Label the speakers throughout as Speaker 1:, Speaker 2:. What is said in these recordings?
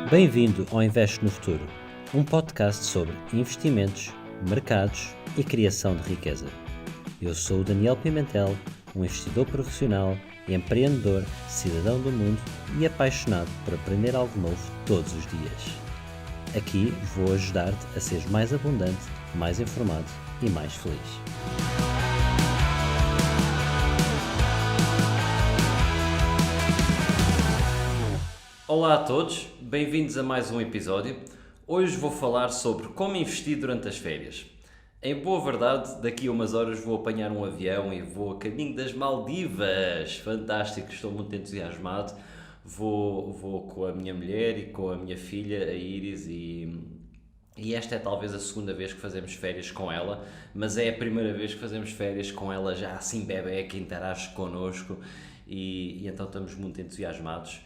Speaker 1: Bem-vindo ao Investe no Futuro, um podcast sobre investimentos, mercados e criação de riqueza. Eu sou o Daniel Pimentel, um investidor profissional, empreendedor, cidadão do mundo e apaixonado por aprender algo novo todos os dias. Aqui vou ajudar-te a seres mais abundante, mais informado e mais feliz. Olá a todos, bem-vindos a mais um episódio. Hoje vou falar sobre como investir durante as férias. Em boa verdade, daqui a umas horas vou apanhar um avião e vou a caminho das Maldivas. Fantástico, estou muito entusiasmado. Vou com a minha mulher e com a minha filha, a Iris, e esta é talvez a segunda vez que fazemos férias com ela, mas é a primeira vez que fazemos férias com ela já assim bebé, que interage connosco e então estamos muito entusiasmados.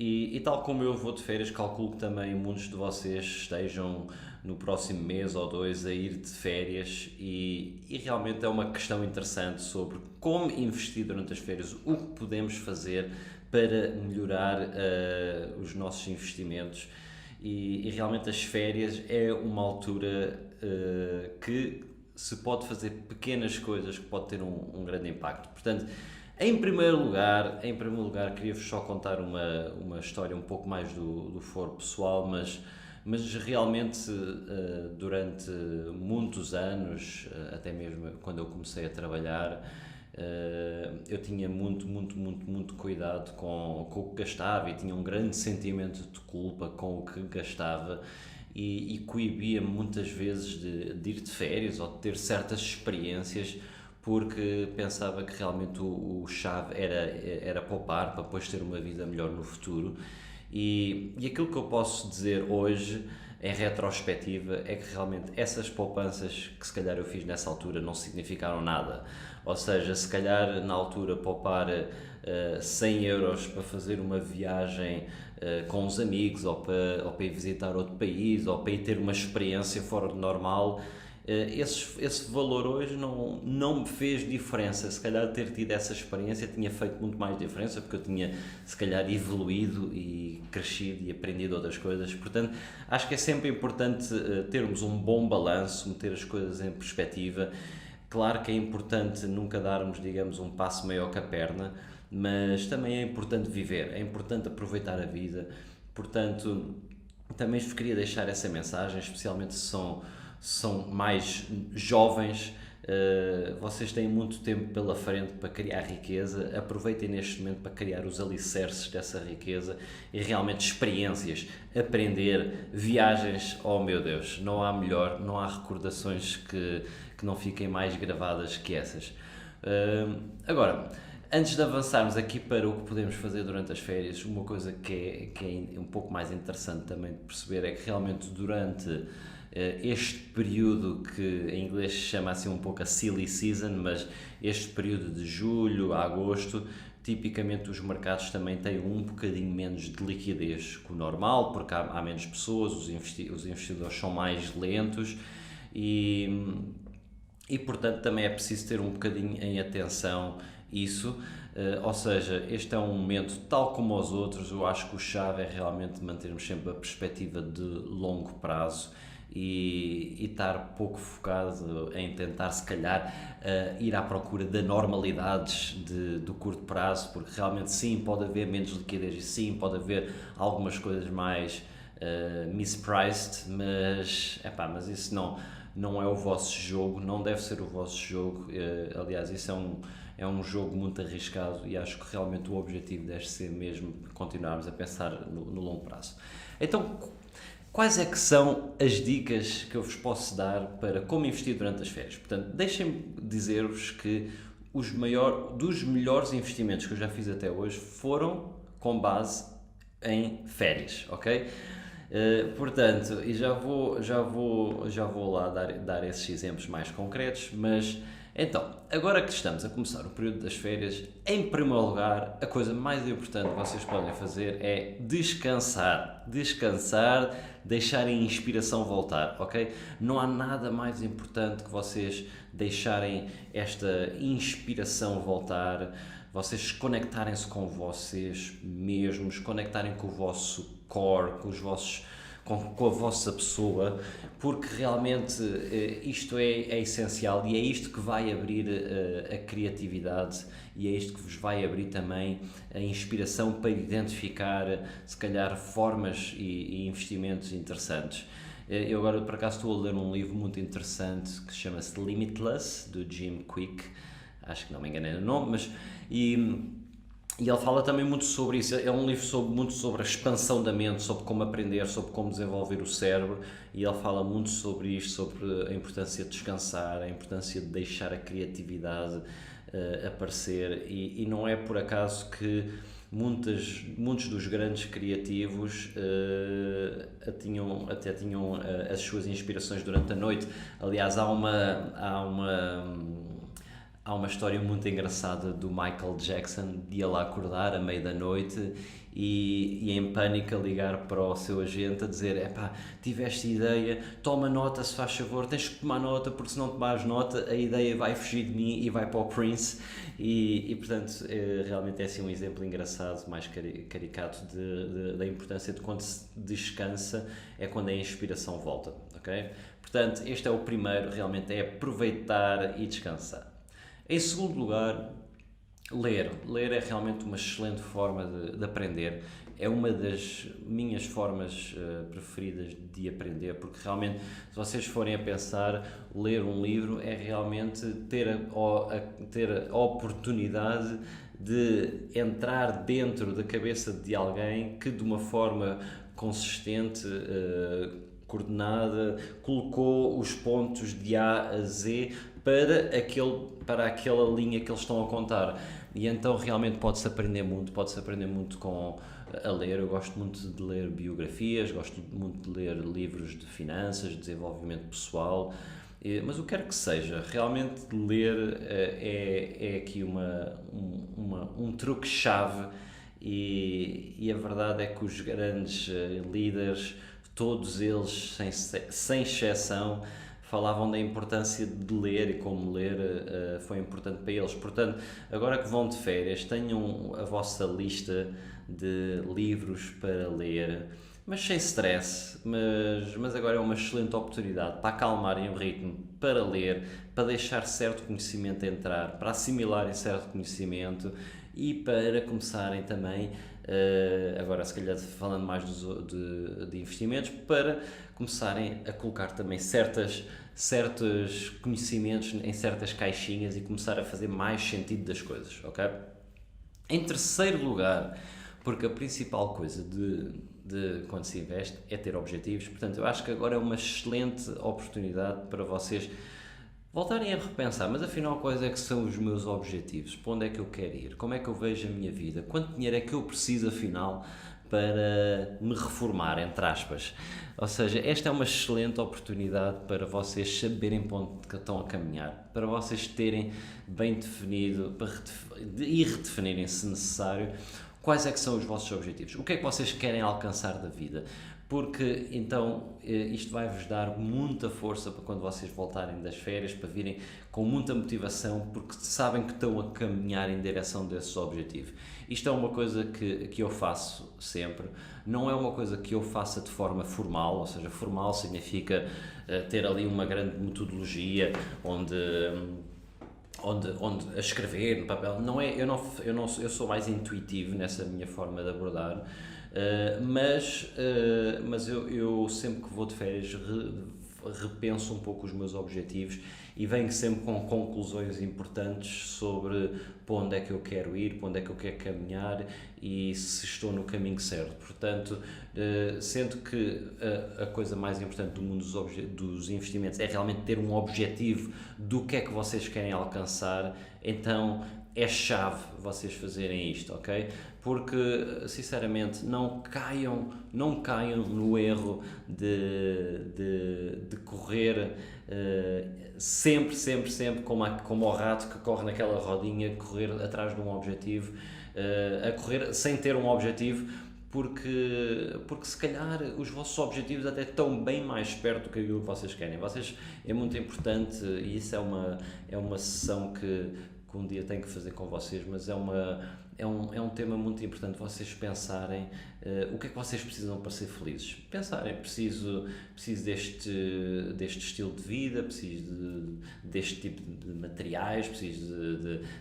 Speaker 1: E tal como eu vou de férias, calculo que também muitos de vocês estejam no próximo mês ou dois a ir de férias e realmente é uma questão interessante sobre como investir durante as férias, o que podemos fazer para melhorar os nossos investimentos e realmente as férias é uma altura que se pode fazer pequenas coisas que pode ter um grande impacto. Portanto, em primeiro lugar, queria-vos só contar uma história um pouco mais do foro pessoal, mas realmente durante muitos anos, até mesmo quando eu comecei a trabalhar, eu tinha muito cuidado com o que gastava e tinha um grande sentimento de culpa com o que gastava e coibia-me muitas vezes de ir de férias ou de ter certas experiências, porque pensava que realmente o chave era poupar para depois ter uma vida melhor no futuro e aquilo que eu posso dizer hoje, em retrospectiva, é que realmente essas poupanças que se calhar eu fiz nessa altura não significaram nada. Ou seja, se calhar na altura poupar 100 euros para fazer uma viagem com os amigos ou para ir visitar outro país ou para ir ter uma experiência fora do normal, esse valor hoje não me fez diferença. Se calhar ter tido essa experiência tinha feito muito mais diferença, porque eu tinha se calhar evoluído e crescido e aprendido outras coisas. Portanto, acho que é sempre importante termos um bom balanço, meter as coisas em perspectiva. Claro que é importante nunca darmos, digamos, um passo maior que a perna, mas também é importante viver, é importante aproveitar a vida. Portanto, também vos queria deixar essa mensagem, especialmente se são mais jovens, vocês têm muito tempo pela frente para criar riqueza, aproveitem neste momento para criar os alicerces dessa riqueza e realmente experiências, aprender, viagens, oh meu Deus, não há melhor, não há recordações que não fiquem mais gravadas que essas. Agora, antes de avançarmos aqui para o que podemos fazer durante as férias, uma coisa que é um pouco mais interessante também de perceber é que realmente durante este período que em inglês se chama assim um pouco a silly season, mas este período de julho a agosto, tipicamente os mercados também têm um bocadinho menos de liquidez que o normal, porque há menos pessoas, os investidores são mais lentos e portanto também é preciso ter um bocadinho em atenção isso, ou seja, este é um momento tal como os outros. Eu acho que o chave é realmente mantermos sempre a perspectiva de longo prazo e estar pouco focado em tentar se calhar ir à procura de normalidades do curto prazo, porque realmente sim, pode haver menos liquidez e sim, pode haver algumas coisas mais mispriced, mas isso não é o vosso jogo, não deve ser o vosso jogo. Aliás, isso é um jogo muito arriscado e acho que realmente o objetivo deve ser mesmo continuarmos a pensar no longo prazo. Então, quais é que são as dicas que eu vos posso dar para como investir durante as férias? Portanto, deixem-me dizer-vos que dos melhores investimentos que eu já fiz até hoje foram com base em férias, ok? Portanto, e já vou lá dar esses exemplos mais concretos, mas então, agora que estamos a começar o período das férias, em primeiro lugar, a coisa mais importante que vocês podem fazer é descansar, deixarem a inspiração voltar, ok? Não há nada mais importante que vocês deixarem esta inspiração voltar. vocês conectarem-se com vocês mesmos, conectarem com o vosso core, com a vossa pessoa, porque realmente isto é essencial e é isto que vai abrir a criatividade e é isto que vos vai abrir também a inspiração para identificar, se calhar, formas e investimentos interessantes. Eu agora, por acaso, estou a ler um livro muito interessante que chama-se Limitless, do Jim Quick, acho que não me enganei no nome, e ele fala também muito sobre isso. É um livro muito sobre a expansão da mente, sobre como aprender, sobre como desenvolver o cérebro, e ele fala muito sobre isto, sobre a importância de descansar, a importância de deixar a criatividade aparecer, e não é por acaso que muitos dos grandes criativos até tinham as suas inspirações durante a noite. Aliás, há uma história muito engraçada do Michael Jackson de ele acordar à meia da noite e em pânico a ligar para o seu agente a dizer: epá, tiveste ideia, toma nota se faz favor, tens que tomar nota, porque se não tomares nota a ideia vai fugir de mim e vai para o Prince. E portanto, realmente é assim um exemplo engraçado, mais caricato da importância de quando se descansa, é quando a inspiração volta, ok? Portanto, este é o primeiro, realmente é aproveitar e descansar. Em segundo lugar, ler. Ler é realmente uma excelente forma de aprender. É uma das minhas formas preferidas de aprender, porque realmente, se vocês forem a pensar, ler um livro é realmente ter a oportunidade de entrar dentro da cabeça de alguém que, de uma forma consistente, coordenada, colocou os pontos de A a Z para aquela linha que eles estão a contar. E então realmente pode-se aprender muito a ler. Eu gosto muito de ler biografias, gosto muito de ler livros de finanças, de desenvolvimento pessoal, mas o que quer que seja, realmente ler é aqui um truque-chave, e a verdade é que os grandes líderes, todos eles, sem exceção, falavam da importância de ler e como ler foi importante para eles. Portanto, agora que vão de férias, tenham a vossa lista de livros para ler, mas sem stress, mas agora é uma excelente oportunidade para acalmarem o ritmo, para ler, para deixar certo conhecimento entrar, para assimilarem certo conhecimento e para começarem também, agora se calhar falando mais de investimentos, para começarem a colocar também certos conhecimentos em certas caixinhas e começar a fazer mais sentido das coisas, ok? Em terceiro lugar, porque a principal coisa de quando se investe é ter objetivos, portanto eu acho que agora é uma excelente oportunidade para vocês voltarem a repensar, mas afinal quais é que são os meus objetivos? Para onde é que eu quero ir? Como é que eu vejo a minha vida? Quanto dinheiro é que eu preciso afinal para me reformar, entre aspas? Ou seja, esta é uma excelente oportunidade para vocês saberem para onde estão a caminhar, para vocês terem bem definido e redefinirem, se necessário, quais é que são os vossos objetivos, o que é que vocês querem alcançar da vida, porque então isto vai-vos dar muita força para quando vocês voltarem das férias, para virem com muita motivação, porque sabem que estão a caminhar em direção desses objetivos. Isto é uma coisa que eu faço sempre, não é uma coisa que eu faça de forma formal, ou seja, formal significa ter ali uma grande metodologia onde a escrever no papel. Não é, eu sou mais intuitivo nessa minha forma de abordar, mas eu sempre que vou de férias repenso um pouco os meus objetivos e venho sempre com conclusões importantes sobre para onde é que eu quero ir, para onde é que eu quero caminhar e se estou no caminho certo. Portanto, sendo que a coisa mais importante do mundo dos investimentos é realmente ter um objetivo do que é que vocês querem alcançar, então é chave vocês fazerem isto, ok? Porque, sinceramente, não caiam no erro de correr sempre como o rato que corre naquela rodinha, correr atrás de um objetivo, a correr sem ter um objetivo, porque se calhar os vossos objetivos até estão bem mais perto do que aquilo que vocês querem. É muito importante, e isso é uma sessão que que um dia tenho que fazer com vocês, mas é um tema muito importante vocês pensarem o que é que vocês precisam para ser felizes. Pensarem, preciso deste estilo de vida, deste tipo de materiais,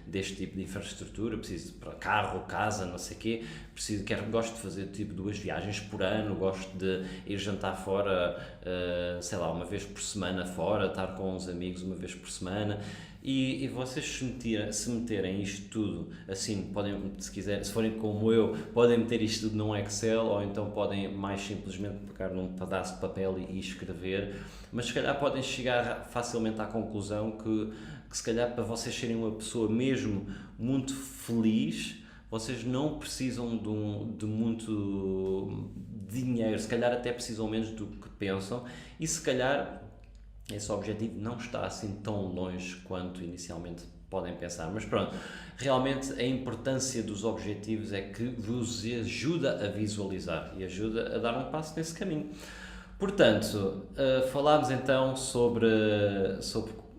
Speaker 1: deste tipo de infraestrutura, preciso de carro, casa, não sei o quê, gosto de fazer tipo 2 viagens por ano, gosto de ir jantar fora, sei lá, uma vez por semana fora, estar com uns amigos uma vez por semana. E vocês se meterem isto tudo assim, podem, se quiserem, se forem como eu, podem meter isto tudo num Excel, ou então podem mais simplesmente pegar num pedaço de papel e escrever, mas se calhar podem chegar facilmente à conclusão que se calhar para vocês serem uma pessoa mesmo muito feliz, vocês não precisam de muito dinheiro, se calhar até precisam menos do que pensam, e se calhar esse objetivo não está assim tão longe quanto inicialmente podem pensar. Mas pronto, realmente a importância dos objetivos é que vos ajuda a visualizar e ajuda a dar um passo nesse caminho. Portanto, falámos então sobre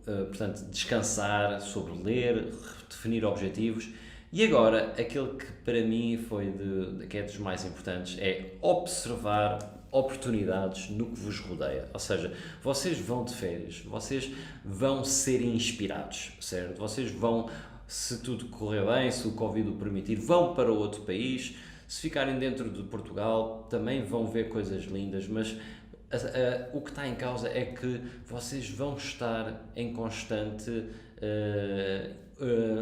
Speaker 1: portanto, descansar, sobre ler, definir objetivos, e agora aquele que para mim que é dos mais importantes é observar oportunidades no que vos rodeia. Ou seja, vocês vão de férias, vocês vão ser inspirados, certo? Vocês vão, se tudo correr bem, se o Covid o permitir, vão para outro país. Se ficarem dentro de Portugal, também vão ver coisas lindas, mas o que está em causa é que vocês vão estar em constante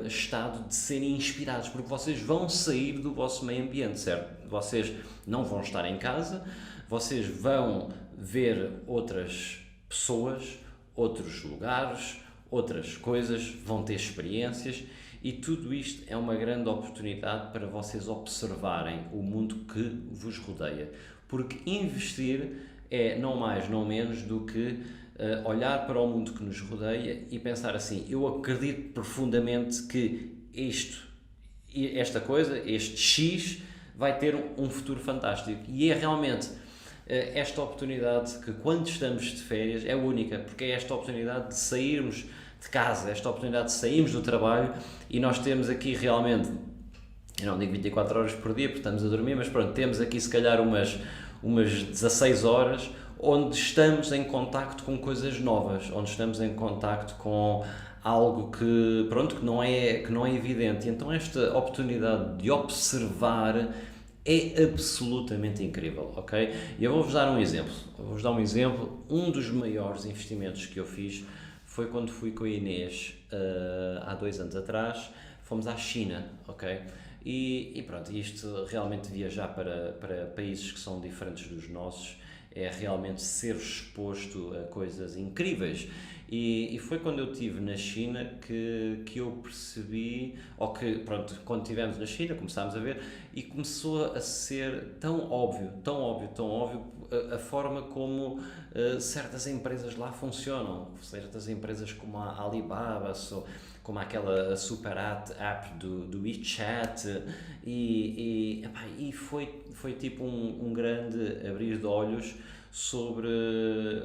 Speaker 1: estado de serem inspirados, porque vocês vão sair do vosso meio ambiente, certo? Vocês não vão estar em casa, vocês vão ver outras pessoas, outros lugares, outras coisas, vão ter experiências, e tudo isto é uma grande oportunidade para vocês observarem o mundo que vos rodeia, porque investir é não mais, não menos do que olhar para o mundo que nos rodeia e pensar assim: eu acredito profundamente que esta coisa, este X, vai ter um futuro fantástico. E é realmente esta oportunidade que, quando estamos de férias, é única, porque é esta oportunidade de sairmos de casa, esta oportunidade de sairmos do trabalho, e nós temos aqui realmente, eu não digo 24 horas por dia porque estamos a dormir, mas pronto, temos aqui se calhar umas 16 horas onde estamos em contacto com coisas novas, onde estamos em contacto com algo que não é evidente. E então esta oportunidade de observar é absolutamente incrível, ok? E eu vou-vos dar um exemplo. Um dos maiores investimentos que eu fiz foi quando fui com a Inês, há 2 anos atrás, fomos à China, ok? E pronto, isto realmente viajar para países que são diferentes dos nossos é realmente ser exposto a coisas incríveis. E foi quando eu estive na China que eu percebi, quando estivemos na China, começámos a ver, e começou a ser tão óbvio, a forma como certas empresas lá funcionam, certas empresas como a Alibaba, como aquela super app do WeChat, e foi tipo um grande abrir de olhos sobre,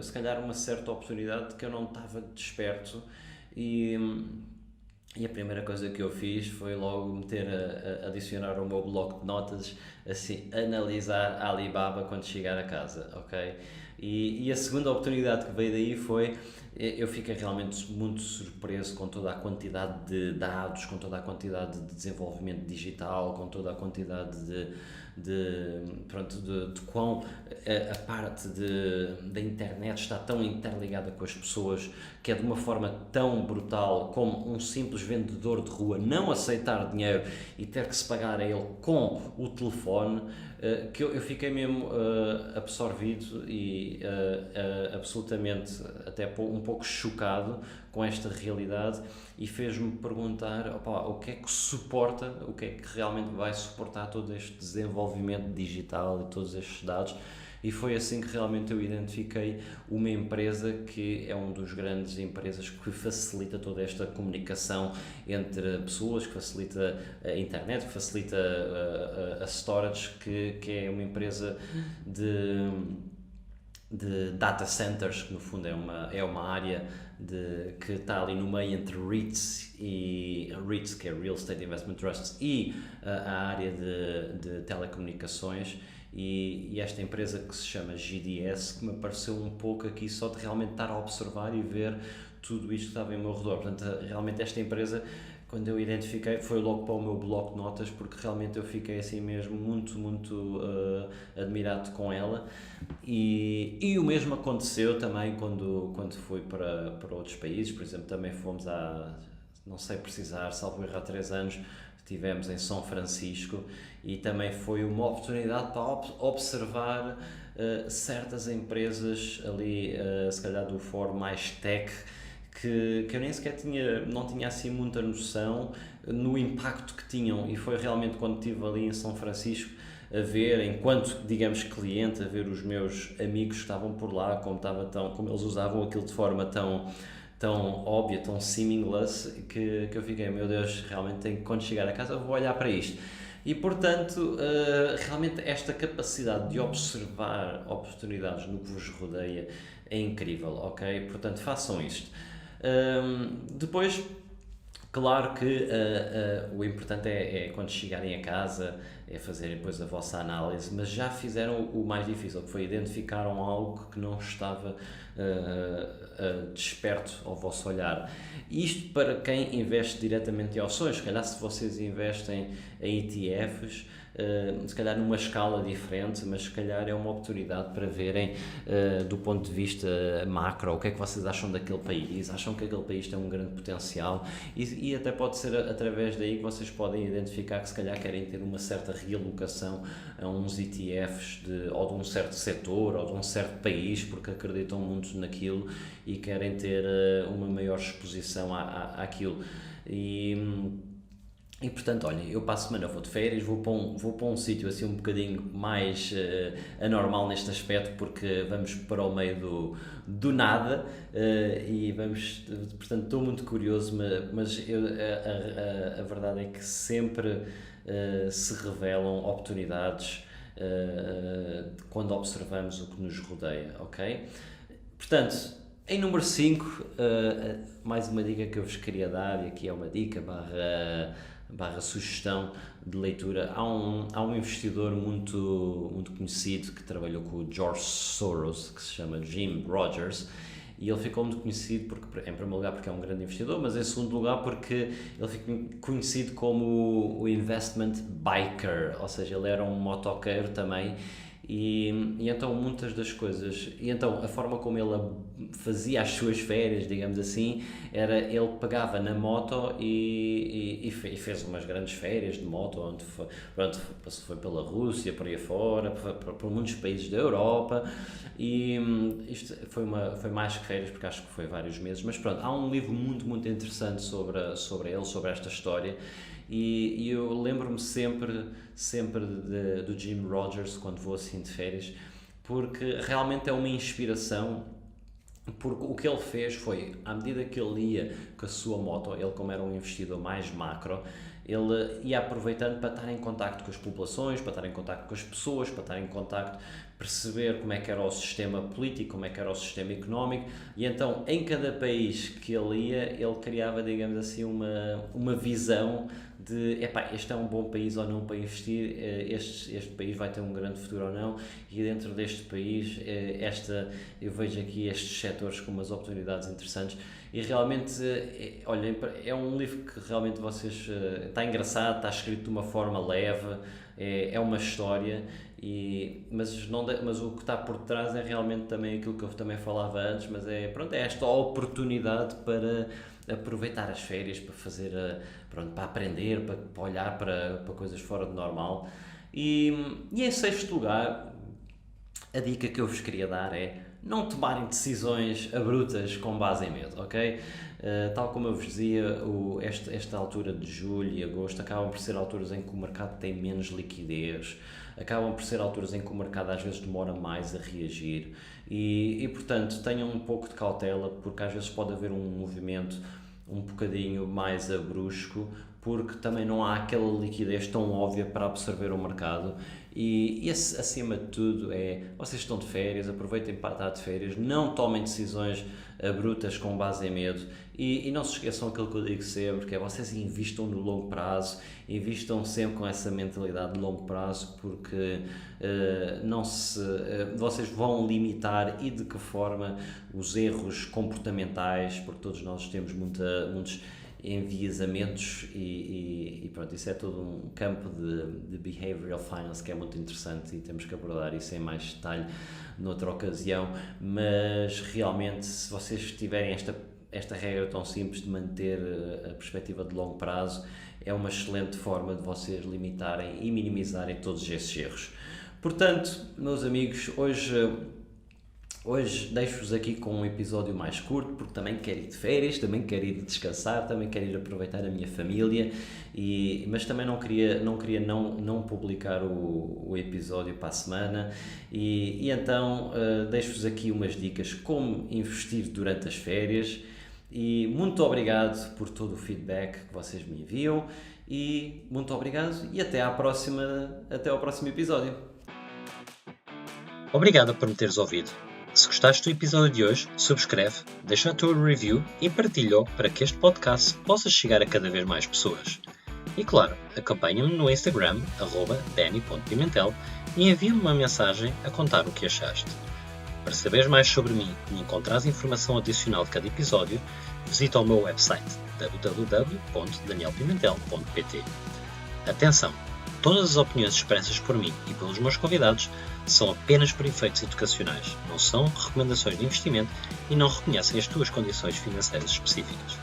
Speaker 1: se calhar, uma certa oportunidade que eu não estava desperto, e a primeira coisa que eu fiz foi logo adicionar ao meu bloco de notas, assim, analisar a Alibaba quando chegar a casa, ok? E a segunda oportunidade que veio daí foi, eu fiquei realmente muito surpreso com toda a quantidade de dados, com toda a quantidade de desenvolvimento digital, com toda a quantidade de quão a parte da internet está tão interligada com as pessoas, que é de uma forma tão brutal como um simples vendedor de rua não aceitar dinheiro e ter que se pagar a ele com o telefone, que eu fiquei mesmo absorvido e absolutamente até um pouco chocado com esta realidade, e fez-me perguntar, o que é que realmente vai suportar todo este desenvolvimento digital e todos estes dados. E foi assim que realmente eu identifiquei uma empresa que é uma das grandes empresas que facilita toda esta comunicação entre pessoas, que facilita a internet, que facilita a storage, que é uma empresa de data centers, que no fundo é uma área que está ali no meio entre REITs, que é Real Estate Investment Trusts, e a área de telecomunicações. E esta empresa que se chama GDS, que me apareceu um pouco aqui só de realmente estar a observar e ver tudo isto que estava em meu redor. Portanto, realmente esta empresa, quando eu identifiquei, foi logo para o meu bloco de notas, porque realmente eu fiquei assim mesmo muito admirado com ela. E o mesmo aconteceu também quando fui para outros países. Por exemplo, também fomos não sei precisar, salvo erro, há 3 anos, estivemos em São Francisco, e também foi uma oportunidade para observar certas empresas ali, se calhar do fórum mais tech, que eu nem sequer não tinha assim muita noção no impacto que tinham, e foi realmente quando estive ali em São Francisco a ver, enquanto, digamos, cliente, a ver os meus amigos que estavam por lá, como eles usavam aquilo de forma tão óbvia, tão seamless, que eu fiquei, meu Deus, realmente quando chegar a casa eu vou olhar para isto. E portanto, realmente esta capacidade de observar oportunidades no que vos rodeia é incrível, ok? Portanto, façam isto. Depois, claro que o importante é quando chegarem a casa, é fazerem depois a vossa análise, mas já fizeram o mais difícil, que foi identificaram algo que não estava desperto ao vosso olhar. Isto para quem investe diretamente em ações. Se calhar se vocês investem em ETFs, se calhar numa escala diferente, mas se calhar é uma oportunidade para verem do ponto de vista macro o que é que vocês acham daquele país, acham que aquele país tem um grande potencial, e até pode ser através daí que vocês podem identificar que se calhar querem ter uma certa realocação a uns ETFs ou de um certo setor ou de um certo país, porque acreditam muito naquilo e querem ter uma maior exposição àquilo. E portanto, olha, eu para a semana vou de férias, vou para um sítio assim um bocadinho mais anormal neste aspecto, porque vamos para o meio do nada, e portanto estou muito curioso, mas a verdade é que sempre se revelam oportunidades quando observamos o que nos rodeia, ok? Portanto, em número 5, mais uma dica que eu vos queria dar, e aqui é uma dica barra sugestão de leitura. Há um investidor muito conhecido que trabalhou com o George Soros, que se chama Jim Rogers, e ele ficou muito conhecido porque, em primeiro lugar, porque é um grande investidor, mas em segundo lugar porque ele ficou conhecido como o investment biker, ou seja, ele era um motoqueiro também. E então muitas das coisas, e então a forma como ele fazia as suas férias, digamos assim, era ele pegava na moto e fez umas grandes férias de moto, onde foi pela Rússia, por aí fora, por muitos países da Europa, e isto foi mais que férias, porque acho que foi vários meses, mas pronto, há um livro muito interessante sobre ele, sobre esta história. E eu lembro-me sempre do Jim Rogers quando vou assim de férias, porque realmente é uma inspiração, porque o que ele fez foi, à medida que ele ia com a sua moto, ele como era um investidor mais macro, ele ia aproveitando para estar em contacto com as populações, para estar em contacto com as pessoas, para estar em contacto, perceber como é que era o sistema político, como é que era o sistema económico, e então em cada país que ele ia, ele criava, digamos assim, uma visão de, este é um bom país ou não para investir, este país vai ter um grande futuro ou não, e dentro deste país eu vejo aqui estes setores com umas oportunidades interessantes. E realmente, olhem, é um livro que realmente está engraçado, está escrito de uma forma leve, é uma história, mas o que está por trás é realmente também aquilo que eu também falava antes, mas é esta oportunidade para aproveitar as férias, para fazer, para aprender, para olhar para coisas fora do normal. E em sexto lugar, a dica que eu vos queria dar é não tomarem decisões abruptas com base em medo, ok? Tal como eu vos dizia, esta altura de julho e agosto acabam por ser alturas em que o mercado tem menos liquidez, acabam por ser alturas em que o mercado às vezes demora mais a reagir e portanto tenham um pouco de cautela, porque às vezes pode haver um movimento um bocadinho mais abrupto, porque também não há aquela liquidez tão óbvia para absorver o mercado, e acima de tudo vocês estão de férias, aproveitem para estar de férias, não tomem decisões brutas com base em medo e não se esqueçam aquilo que eu digo sempre, que é vocês investam no longo prazo, investam sempre com essa mentalidade de longo prazo, porque vocês vão limitar e de que forma os erros comportamentais, porque todos nós temos muitos enviesamentos e pronto, isso é todo um campo de behavioral finance que é muito interessante e temos que abordar isso em mais detalhe noutra ocasião, mas realmente se vocês tiverem esta regra tão simples de manter a perspectiva de longo prazo, é uma excelente forma de vocês limitarem e minimizarem todos esses erros. Portanto, meus amigos, hoje deixo-vos aqui com um episódio mais curto, porque também quero ir de férias, também quero ir descansar, também quero ir aproveitar a minha família, mas também não queria não publicar o episódio para a semana, e então deixo-vos aqui umas dicas como investir durante as férias, e muito obrigado por todo o feedback que vocês me enviam, e muito obrigado e até ao próximo episódio.
Speaker 2: Obrigado por me teres ouvido. Se gostaste do episódio de hoje, subscreve, deixa a tua review e partilha-o para que este podcast possa chegar a cada vez mais pessoas. E claro, acompanha-me no Instagram, @danny.pimentel, e envia-me uma mensagem a contar o que achaste. Para saberes mais sobre mim e encontrares informação adicional de cada episódio, visita o meu website www.danielpimentel.pt. Atenção! Todas as opiniões expressas por mim e pelos meus convidados são apenas por efeitos educacionais, não são recomendações de investimento e não reconhecem as tuas condições financeiras específicas.